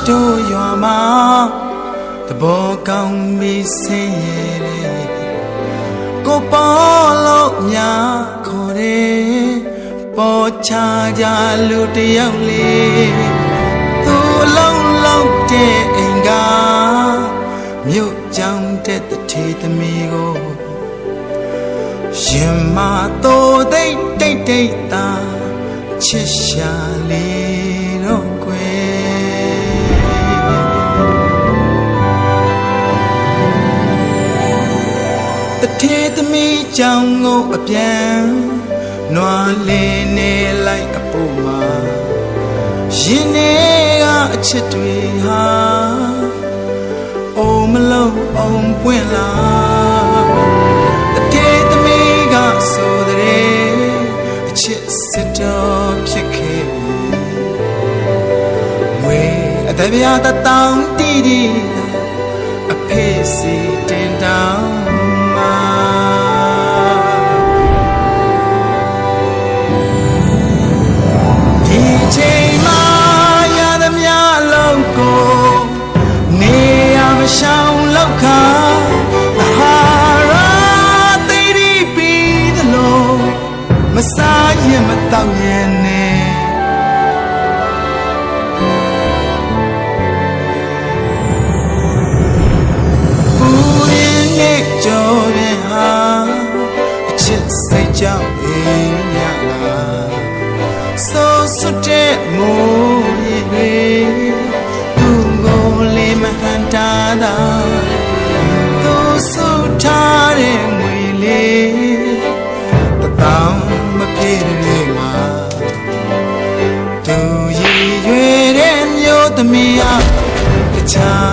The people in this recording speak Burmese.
တို့ရွာမှာတဘောကောင်းပြီးဆင်းရဲတယ်ကိုပေါ်လို့ညာခေါ်တယ်ပေါ်ချကြလူတယောက်လေးသူအလုံးလုံးတဲ့အိမ်ကမြို့ကြောင်တဲ့တထေသမီးကိုရင်မတော်တိတ်တိတ်တိတ်သာချစ်ရှာလေတော့ကွယ်တထေသမီးကြောင်ကိုအပြန်နွားလေးနေလိုက်အပေါ်မှာရင်ထဲကအချစ်တွေဟာအိုမလုံးအောင်ပွင့်လာတထေသမီးကဆိုတဲ့အချစ်စစ်တော်ဖြစ်ခဲ့ဝေအတပြားတောင်းတီးတီးအဖေးစီတင်တောင်းမှာရှောင်းလောက်ခါဟာရာတိရီပြီးသလိုမစားရင်မတောက်ရင်နဲ့ဘူးရင်နဲ့ကြော်ရင်ဟာအချစ်စိတ်ကြောင့်အေးရလာဆိုစွတ်တဲ့မိုးရေတာသာသူဆုထားတဲ့ငွေလေးတတောင်မပြေတဲ့မှာသူရည်ရွယ်တဲ့မျိုးသမီးအတခြား